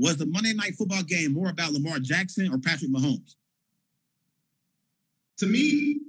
was the Monday Night Football game more about Lamar Jackson or Patrick Mahomes? To me,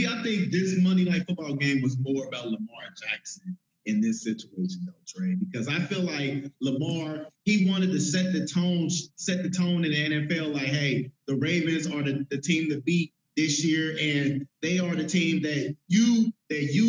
I think this Monday Night Football game was more about Lamar Jackson in this situation, though, Trey, because I feel like Lamar, he wanted to set the tone in the NFL. Like, hey, the Ravens are the team to beat this year, and they are the team that you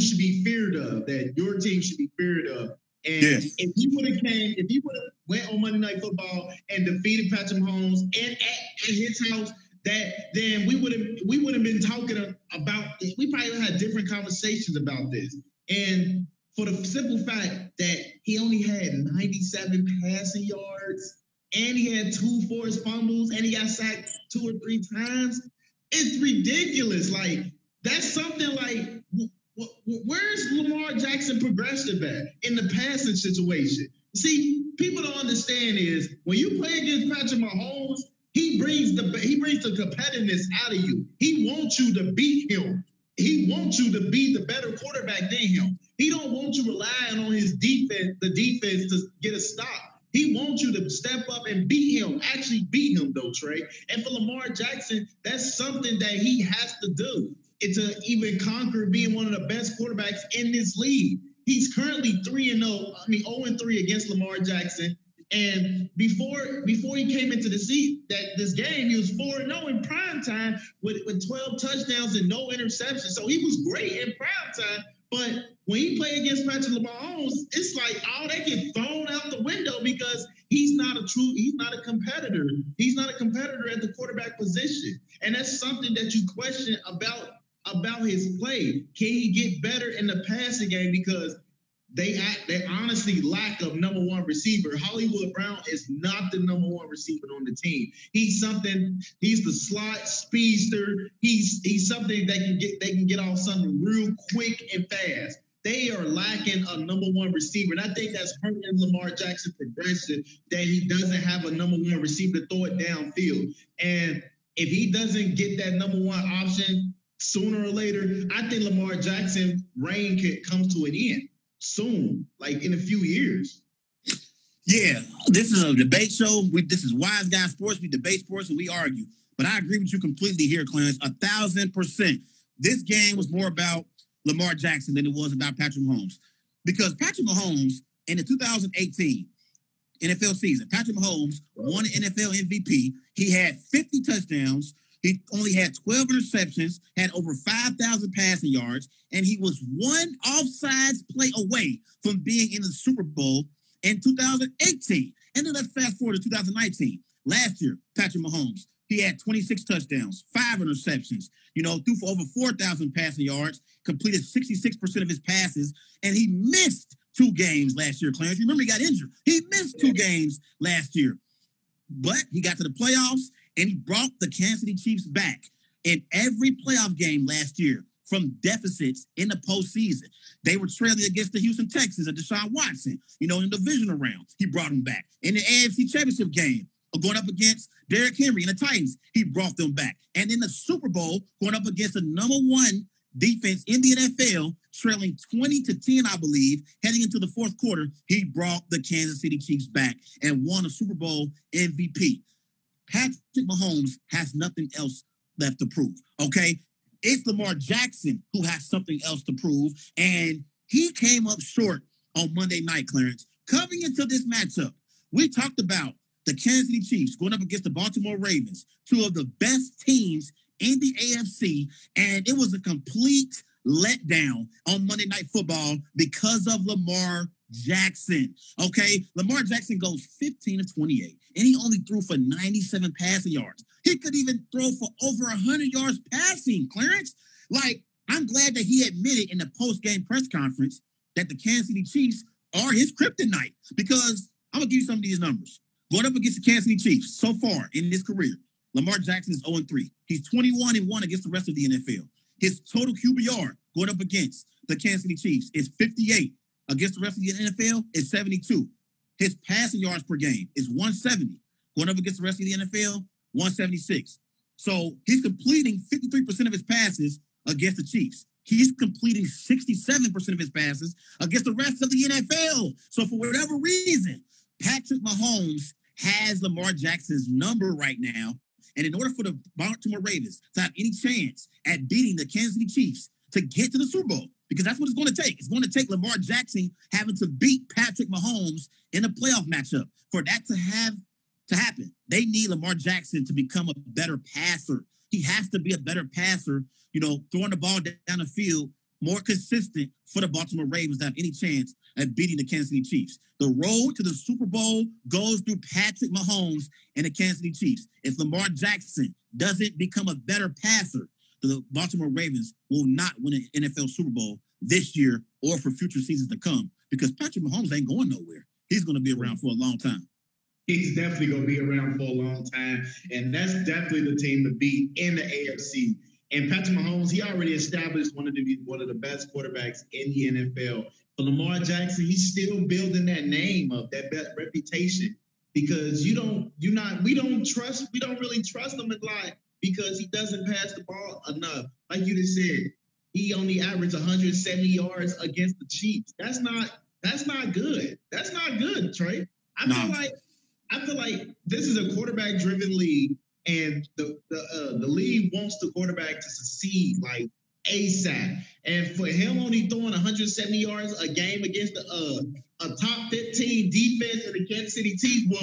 should be feared of, that your team should be feared of. And if he would have went on Monday Night Football and defeated Patrick Mahomes and at his house, then we would have been talking about this. We probably had different conversations about this. And for the simple fact that he only had 97 passing yards and he had 2 forced fumbles and he got sacked 2 or 3 times, it's ridiculous. Like, that's something like, where's Lamar Jackson progressive at in the passing situation? See, people don't understand is when you play against Patrick Mahomes, he brings the competitiveness out of you. He wants you to beat him. He wants you to be the better quarterback than him. He don't want you relying on his defense, the defense, to get a stop. He wants you to step up and beat him, actually beat him, though, Trey. And for Lamar Jackson, that's something that he has to do. It's to even conquer being one of the best quarterbacks in this league. He's currently 0-3 against Lamar Jackson. And before he came into this game, he was 4-0 in prime time with 12 touchdowns and no interceptions. So he was great in prime time. But when he played against Patrick Mahomes, it's like all that get thrown out the window because he's not a competitor. He's not a competitor at the quarterback position. And that's something that you question about his play. Can he get better in the passing game? Because they honestly lack a number one receiver. Hollywood Brown is not the number one receiver on the team. He's the slot speedster. He's something they can get off something real quick and fast. They are lacking a number one receiver. And I think that's hurting Lamar Jackson progression, that he doesn't have a number one receiver to throw it downfield. And if he doesn't get that number one option sooner or later, I think Lamar Jackson's reign comes to an end soon, like in a few years. Yeah, this is a debate show. This is Wise Guy Sports. We debate sports and we argue. But I agree with you completely here, Clarence, 1,000%. This game was more about Lamar Jackson than it was about Patrick Mahomes. Because Patrick Mahomes, in the 2018 NFL season, Patrick Mahomes won the NFL MVP. He had 50 touchdowns. He only had 12 interceptions, had over 5,000 passing yards, and he was one offsides play away from being in the Super Bowl in 2018. And then let's fast forward to 2019. Last year, Patrick Mahomes, he had 26 touchdowns, 5 interceptions, threw for over 4,000 passing yards, completed 66% of his passes, and he missed 2 games last year, Clarence. Remember, he got injured. He missed 2 games last year. But he got to the playoffs, and he brought the Kansas City Chiefs back in every playoff game last year from deficits in the postseason. They were trailing against the Houston Texans and Deshaun Watson, in the divisional round. He brought them back. In the AFC Championship game, going up against Derrick Henry and the Titans, he brought them back. And in the Super Bowl, going up against the number one defense in the NFL, trailing 20-10, I believe, heading into the fourth quarter, he brought the Kansas City Chiefs back and won a Super Bowl MVP. Patrick Mahomes has nothing else left to prove, okay? It's Lamar Jackson who has something else to prove, and he came up short on Monday night, Clarence. Coming into this matchup, we talked about the Kansas City Chiefs going up against the Baltimore Ravens, 2 of the best teams in the AFC, and it was a complete letdown on Monday Night Football because of Lamar Jackson. Okay, Lamar Jackson goes 15 of 28, and he only threw for 97 passing yards. He could even throw for over 100 yards passing, Clarence. Like, I'm glad that he admitted in the post-game press conference that the Kansas City Chiefs are his kryptonite, because I'm going to give you some of these numbers. Going up against the Kansas City Chiefs so far in his career, Lamar Jackson is 0-3. He's 21-1 against the rest of the NFL. His total QBR going up against the Kansas City Chiefs is 58. Against the rest of the NFL is 72. His passing yards per game is 170. Going up against the rest of the NFL, 176. So he's completing 53% of his passes against the Chiefs. He's completing 67% of his passes against the rest of the NFL. So for whatever reason, Patrick Mahomes has Lamar Jackson's number right now. And in order for the Baltimore Ravens to have any chance at beating the Kansas City Chiefs to get to the Super Bowl, because that's what it's going to take. It's going to take Lamar Jackson having to beat Patrick Mahomes in a playoff matchup. For that to happen, they need Lamar Jackson to become a better passer. He has to be a better passer, throwing the ball down the field, more consistent for the Baltimore Ravens to have any chance at beating the Kansas City Chiefs. The road to the Super Bowl goes through Patrick Mahomes and the Kansas City Chiefs. If Lamar Jackson doesn't become a better passer, the Baltimore Ravens will not win an NFL Super Bowl this year or for future seasons to come, because Patrick Mahomes ain't going nowhere. He's going to be around for a long time. He's definitely going to be around for a long time, and that's definitely the team to beat in the AFC. And Patrick Mahomes, he already established one of the best quarterbacks in the NFL. For Lamar Jackson, he's still building that name up, that reputation, because we don't really trust him a lot because he doesn't pass the ball enough. Like you just said, he only averaged 170 yards against the Chiefs. That's not good. That's not good, Trey. I feel like this is a quarterback-driven league, and the league wants the quarterback to succeed like ASAP. And for him only throwing 170 yards a game against a top 15 defense in the Kansas City Chiefs,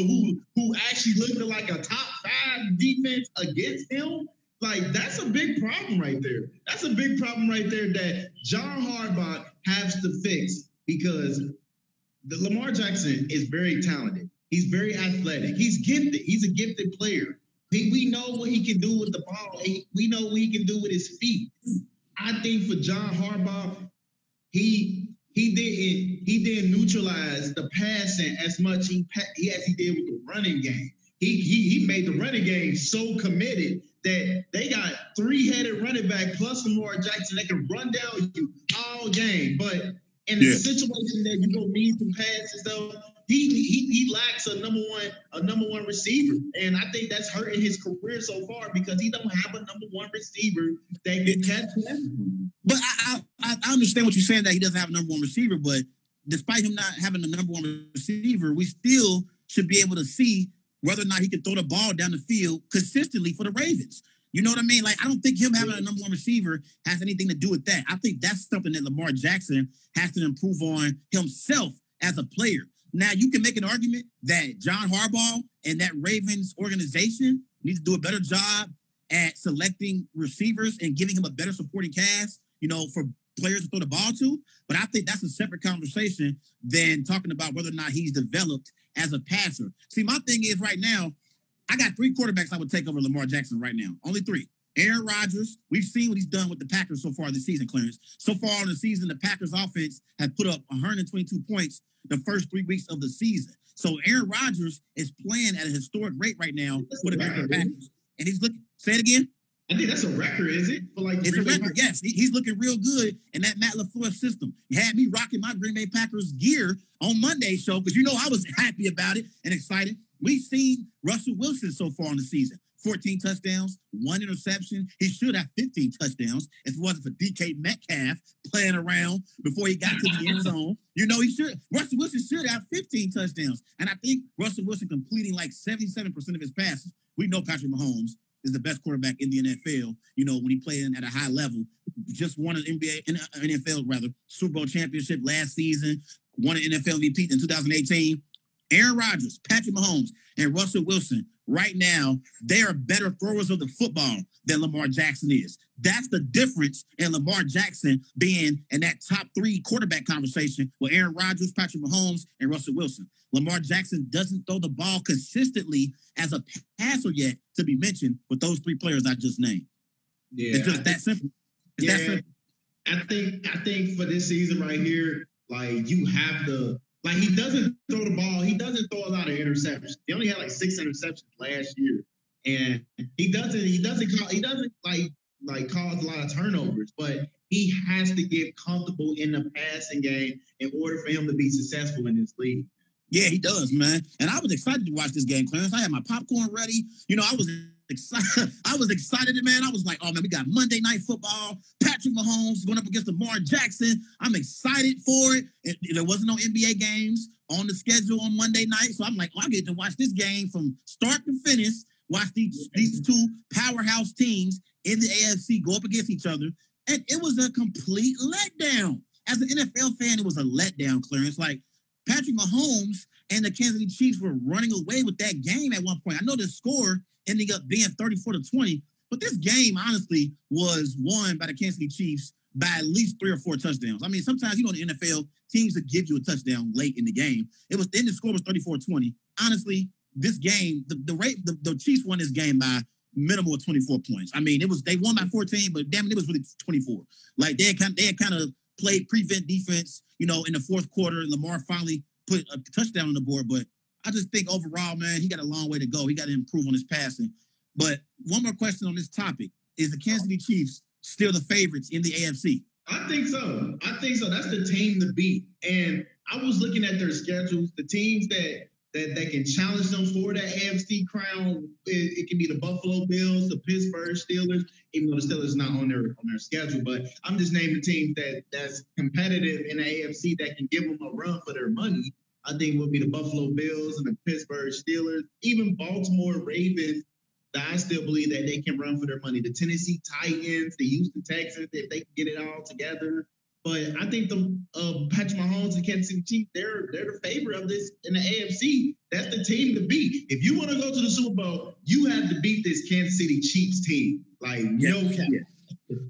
who actually looked like a top 5 defense against him, like that's a big problem right there. That's a big problem right there that John Harbaugh has to fix, because Lamar Jackson is very talented. He's very athletic. He's gifted. He's a gifted player. We know what he can do with the ball. We know what he can do with his feet. I think for John Harbaugh, he didn't neutralize the passing as much as he did with the running game. He made the running game so committed that they got 3-headed running back plus Lamar Jackson that can run down you all game. But in the situation that you don't need some passes, though, he lacks a number one receiver, and I think that's hurting his career so far because he don't have a number one receiver that can catch him. But I understand what you're saying, that he doesn't have a number one receiver, but despite him not having a number one receiver, we still should be able to see whether or not he can throw the ball down the field consistently for the Ravens. You know what I mean? Like, I don't think him having a number one receiver has anything to do with that. I think that's something that Lamar Jackson has to improve on himself as a player. Now, you can make an argument that John Harbaugh and that Ravens organization needs to do a better job at selecting receivers and giving him a better supporting cast, for players to throw the ball to. But I think that's a separate conversation than talking about whether or not he's developed as a passer. See, my thing is right now, I got 3 quarterbacks I would take over Lamar Jackson right now. Only 3. Aaron Rodgers, we've seen what he's done with the Packers so far this season, Clarence. So far in the season, the Packers offense has put up 122 points the first 3 weeks of the season. So Aaron Rodgers is playing at a historic rate right now for the Packers. And he's looking, say it again? I think that's a record, is it? It's a record, yes. He's looking real good in that Matt LaFleur system. You had me rocking my Green Bay Packers gear on Monday's show because I was happy about it and excited. We've seen Russell Wilson so far in the season. 14 touchdowns, 1 interception. He should have 15 touchdowns if it wasn't for DK Metcalf playing around before he got to the end zone. Russell Wilson should have 15 touchdowns. And I think Russell Wilson completing like 77% of his passes. We know Patrick Mahomes is the best quarterback in the NFL, when he played at a high level. Just won an NFL Super Bowl championship last season, won an NFL MVP in 2018. Aaron Rodgers, Patrick Mahomes, and Russell Wilson, right now, they are better throwers of the football than Lamar Jackson is. That's the difference in Lamar Jackson being in that top 3 quarterback conversation with Aaron Rodgers, Patrick Mahomes, and Russell Wilson. Lamar Jackson doesn't throw the ball consistently as a passer yet to be mentioned with those 3 players I just named. Yeah, it's just that simple. That simple. I think for this season right here, like you have to. Like, he doesn't throw the ball. He doesn't throw a lot of interceptions. He only had like 6 interceptions last year, and he doesn't cause a lot of turnovers. But he has to get comfortable in the passing game in order for him to be successful in this league. Yeah, he does, man. And I was excited to watch this game, Clarence. I had my popcorn ready. I was excited, man. I was like, oh, man, we got Monday Night Football. Patrick Mahomes going up against Lamar Jackson. I'm excited for it. There wasn't no NBA games on the schedule on Monday night. So I'm like, I get to watch this game from start to finish, watch these two powerhouse teams in the AFC go up against each other. And it was a complete letdown. As an NFL fan, it was a letdown, Clarence. Like, Patrick Mahomes and the Kansas City Chiefs were running away with that game at one point. I know the score ended up being 34-20, but this game, honestly, was won by the Kansas City Chiefs by at least 3 or 4 touchdowns. I mean, sometimes, in the NFL, teams that give you a touchdown late in the game. Then the score was 34-20. Honestly, this game, the Chiefs won this game by minimal of 24 points. I mean, they won by 14, but damn it was really 24. Like, they had kind of played prevent defense, in the fourth quarter. Lamar finally put a touchdown on the board, but I just think overall, man, he got a long way to go. He got to improve on his passing. But one more question on this topic. Is the Kansas City Chiefs still the favorites in the AFC? I think so. That's the team to beat. And I was looking at their schedules. The teams that can challenge them for that AFC crown, it can be the Buffalo Bills, the Pittsburgh Steelers, even though the Steelers not on their schedule. But I'm just naming teams that's competitive in the AFC that can give them a run for their money. I think will be the Buffalo Bills and the Pittsburgh Steelers, even Baltimore Ravens. I still believe that they can run for their money. The Tennessee Titans, the Houston Texans, if they can get it all together. But I think the Patrick Mahomes and Kansas City Chiefs, they're the favorite of this in the AFC. That's the team to beat. If you want to go to the Super Bowl, you have to beat this Kansas City Chiefs team. Like, no cap.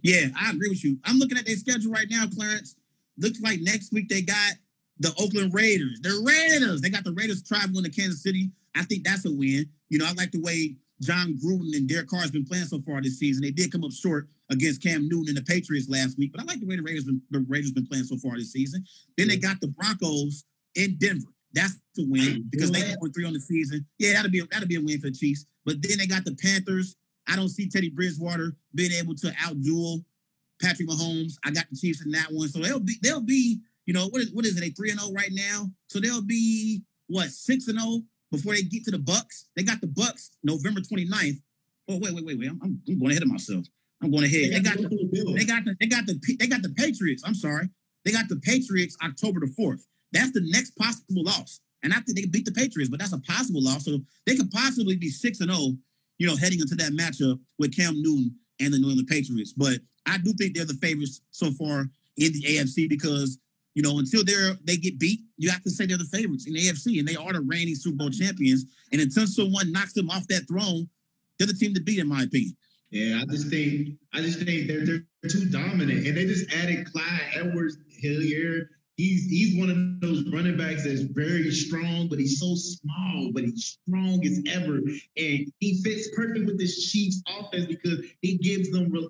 Yeah, I agree with you. I'm looking at their schedule right now, Clarence. Looks like next week they got the Oakland Raiders. The Raiders. They got the Raiders traveling to Kansas City. I think that's a win. I like the way John Gruden and Derek Carr has been playing so far this season. They did come up short against Cam Newton and the Patriots last week, but I like the way the Raiders been playing so far this season. Then they got the Broncos in Denver. That's a win because they 0-3 on the season. Yeah, that'll be a win for the Chiefs. But then they got the Panthers. I don't see Teddy Bridgewater being able to outduel Patrick Mahomes. I got the Chiefs in that one, so they'll be what is it? They 3-0 right now, so they'll be 6-0. Before they get to the Bucks. They got the Bucks November 29th. Oh, wait. I'm going ahead of myself. I'm going ahead. They got the Patriots. I'm sorry. They got the Patriots October the 4th. That's the next possible loss. And I think they can beat the Patriots, but that's a possible loss. So they could possibly be 6-0, heading into that matchup with Cam Newton and the New England Patriots. But I do think they're the favorites so far in the AFC because until they get beat, you have to say they're the favorites in the AFC, and they are the reigning Super Bowl champions. And until someone knocks them off that throne, they're the team to beat, in my opinion. Yeah, I just think they're too dominant, and they just added Clyde Edwards-Helaire. He's one of those running backs that's very strong, but he's so small, but he's strong as ever, and he fits perfect with this Chiefs offense because he gives them a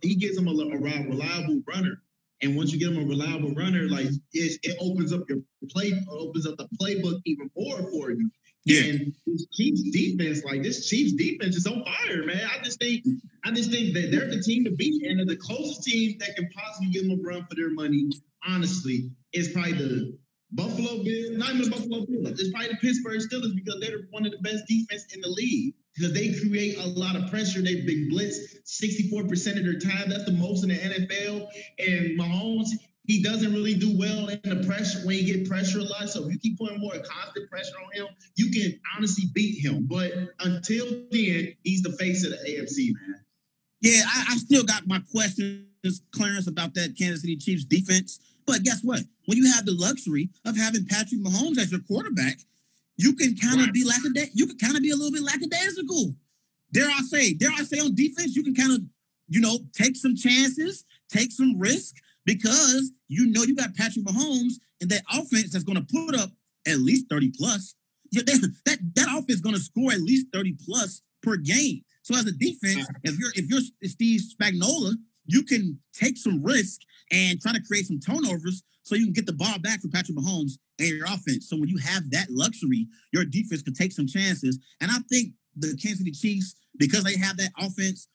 reliable runner. And once you get them a reliable runner, like it opens up the playbook even more for you. Yeah. And this Chiefs defense is on fire, man. I just think that they're the team to beat, and the closest team that can possibly give them a run for their money, honestly, is probably the Buffalo Bills. Not even the Buffalo Bills. It's probably the Pittsburgh Steelers because they're one of the best defense in the league. Because they create a lot of pressure. They big blitz 64% of their time. That's the most in the NFL. And Mahomes, he doesn't really do well in the pressure when you get pressure a lot. So if you keep putting more constant pressure on him, you can honestly beat him. But until then, he's the face of the AFC, man. Yeah, I still got my questions, Clarence, about that Kansas City Chiefs defense. But guess what? When you have the luxury of having Patrick Mahomes as your quarterback, you can kind of be you can kind of be a little bit lackadaisical. Dare I say on defense, you can kind of, take some chances, take some risk because you got Patrick Mahomes and that offense that's going to put up at least 30 plus. That offense is going to score at least 30 plus per game. So as a defense, if you're Steve Spagnuolo, you can take some risk and try to create some turnovers so you can get the ball back for Patrick Mahomes and your offense. So when you have that luxury, your defense can take some chances. And I think the Kansas City Chiefs, because they have that offense,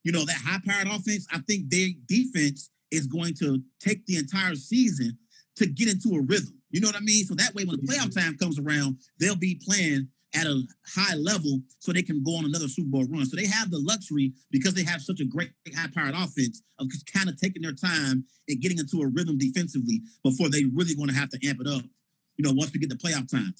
that high-powered offense, I think their defense is going to take the entire season to get into a rhythm. You know what I mean? So that way, when the playoff time comes around, they'll be playing at a high level so they can go on another Super Bowl run. So they have the luxury, because they have such a great high-powered offense, of just kind of taking their time and getting into a rhythm defensively before they really going to have to amp it up once we get to playoff time.